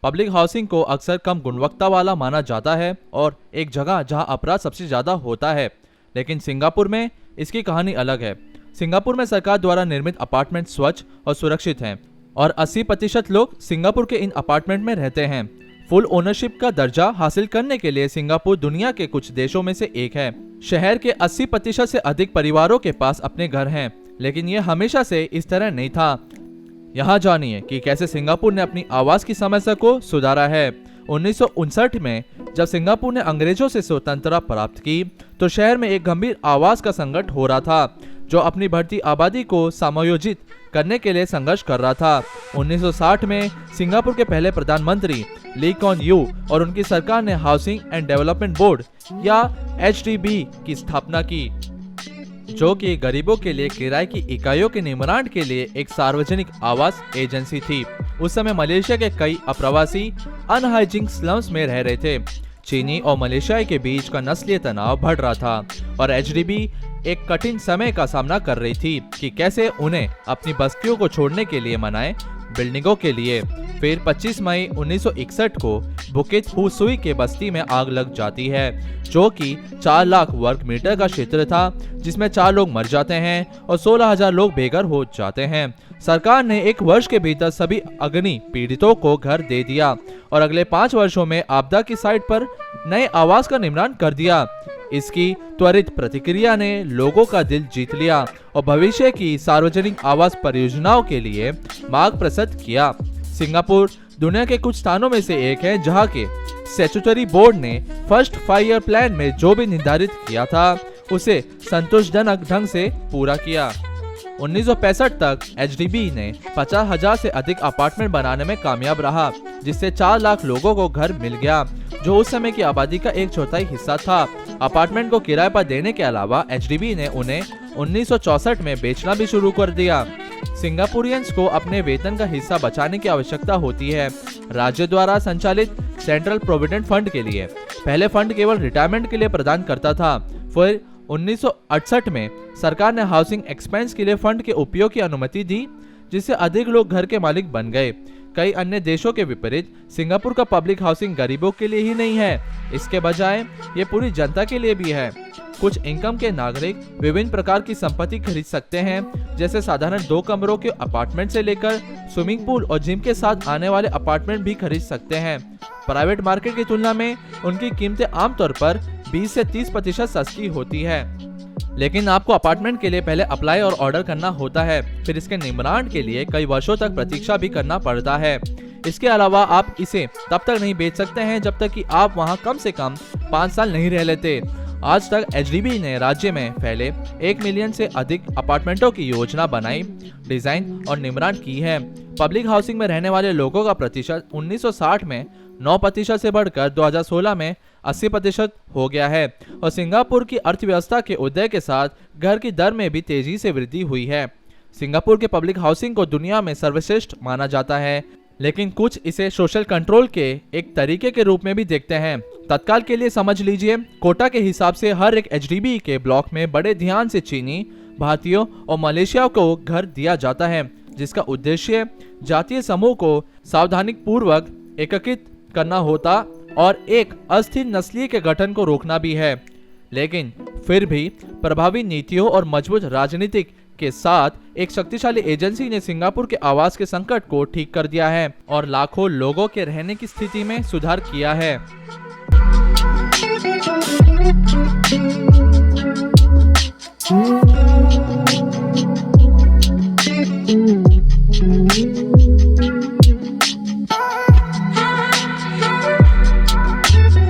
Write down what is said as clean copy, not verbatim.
Public housing को अक्सर कम गुणवत्ता वाला माना जाता है और एक जगह जहां अपराध सबसे ज्यादा होता है। लेकिन सिंगापुर में इसकी कहानी अलग है। सिंगापुर में सरकार द्वारा निर्मित अपार्टमेंट स्वच्छ और सुरक्षित हैं और 80% लोग सिंगापुर के इन अपार्टमेंट में रहते हैं। फुल ओनरशिप का दर्जा हासिल करने के लिए सिंगापुर दुनिया के कुछ देशों में से एक है। शहर के 80% से अधिक परिवारों के पास अपने घर हैं, लेकिन यह हमेशा से इस तरह नहीं था। यहाँ जानिए कि कैसे सिंगापुर ने अपनी आवास की समस्या को सुधारा है। 1959 में जब सिंगापुर ने अंग्रेजों से स्वतंत्रता प्राप्त की तो शहर में एक गंभीर आवास का संकट हो रहा था, जो अपनी बढ़ती आबादी को समायोजित करने के लिए संघर्ष कर रहा था। 1960 में सिंगापुर के पहले प्रधानमंत्री ली कुआन यू और उनकी सरकार ने हाउसिंग एंड डेवलपमेंट बोर्ड या HDB की स्थापना की, जो कि गरीबों के लिए किराए की इकाइयों के निर्माण के लिए एक सार्वजनिक आवास एजेंसी थी। उस समय मलेशिया के कई अप्रवासी अनहाइजीनिक स्लम्स में रह रहे थे। चीनी और मलेशियाई के बीच का नस्लीय तनाव बढ़ रहा था और HDB एक कठिन समय का सामना कर रही थी कि कैसे उन्हें अपनी बस्तियों को छोड़ने के लिए मनाए बिल्डिंगों के लिए। फिर 25 मई 1961 को बुकित हुसुई के बस्ती में आग लग जाती है, जो कि 4 लाख वर्ग मीटर का क्षेत्र था, जिसमें 4 लोग मर जाते हैं और 16,000 लोग बेघर हो जाते हैं। सरकार ने 1 वर्ष के भीतर सभी अग्नि पीड़ितों को घर दे दिया और अगले 5 वर्षों में आपदा की साइट पर नए आवास का निर्माण कर दिया। इसकी त्वरित प्रतिक्रिया ने लोगों का दिल जीत लिया और भविष्य की सार्वजनिक आवास परियोजनाओं के लिए मार्ग प्रशस्त किया। सिंगापुर दुनिया के कुछ स्थानों में से एक है जहां के स्टैट्यूटरी बोर्ड ने फर्स्ट 5 ईयर प्लान में जो भी निर्धारित किया था उसे संतोषजनक ढंग से पूरा किया। 1965 तक HDB ने 50,000 से अधिक अपार्टमेंट बनाने में कामयाब रहा, जिससे 4 लाख लोगों को घर मिल गया, जो उस समय की आबादी का 1/4 हिस्सा था। अपार्टमेंट को किराए पर देने के अलावा HDB ने उन्हें 1964 में बेचना भी शुरू कर दिया। सिंगापुरियंस को अपने वेतन का हिस्सा बचाने की आवश्यकता होती है। राज्य द्वारा संचालित सेंट्रल प्रोविडेंट फंड के लिए पहले फंड केवल रिटायरमेंट के लिए प्रदान करता था। फिर 1968 में सरकार ने हाउसिंग एक्सपेंस के लिए फंड के उपयोग की अनुमति दी, जिससे अधिक लोग घर के मालिक बन गए। कई अन्य देशों के विपरीत सिंगापुर का पब्लिक हाउसिंग गरीबों के लिए ही नहीं है, इसके बजाय ये पूरी जनता के लिए भी है। कुछ इनकम के नागरिक विभिन्न प्रकार की संपत्ति खरीद सकते हैं, जैसे साधारण 2 कमरों के अपार्टमेंट से लेकर स्विमिंग पूल और जिम के साथ आने वाले अपार्टमेंट भी खरीद सकते हैं। प्राइवेट मार्केट की तुलना में उनकी कीमतें आमतौर पर 20 से 30% सस्ती होती है, लेकिन आपको अपार्टमेंट के लिए पहले अप्लाई और ऑर्डर करना होता है। फिर इसके निर्माण के लिए कई वर्षों तक प्रतीक्षा भी करना पड़ता है। इसके अलावा आप इसे तब तक नहीं बेच सकते हैं जब तक कि आप वहां कम से कम 5 साल नहीं रह लेते। आज तक HDB ने राज्य में फैले 1 मिलियन से अधिक अपार्टमेंटों की योजना बनाई, डिजाइन और निर्माण की है। पब्लिक हाउसिंग में रहने वाले लोगों का प्रतिशत 1960 में 9% से बढ़कर 2016 में 80% हो गया है और सिंगापुर की अर्थव्यवस्था के उदय के साथ घर की दर में भी तेजी से वृद्धि हुई है। सिंगापुर के पब्लिक हाउसिंग को दुनिया में सर्वश्रेष्ठ माना जाता है, लेकिन कुछ इसे सोशल कंट्रोल के एक तरीके के रूप में भी देखते हैं। तत्काल के लिए समझ लीजिए, कोटा के हिसाब से हर एक HDB के ब्लॉक में बड़े ध्यान से चीनी, भारतीयों और मलेशिया को घर दिया जाता है, जिसका उद्देश्य जातीय समूह को सावधानी पूर्वक एकीकृत करना होता और एक अस्थिर नस्लीय के गठन को रोकना भी है। लेकिन फिर भी प्रभावी नीतियों और मजबूत राजनीतिक के साथ एक शक्तिशाली एजेंसी ने सिंगापुर के आवास के संकट को ठीक कर दिया है और लाखों लोगों के रहने की स्थिति में सुधार किया है।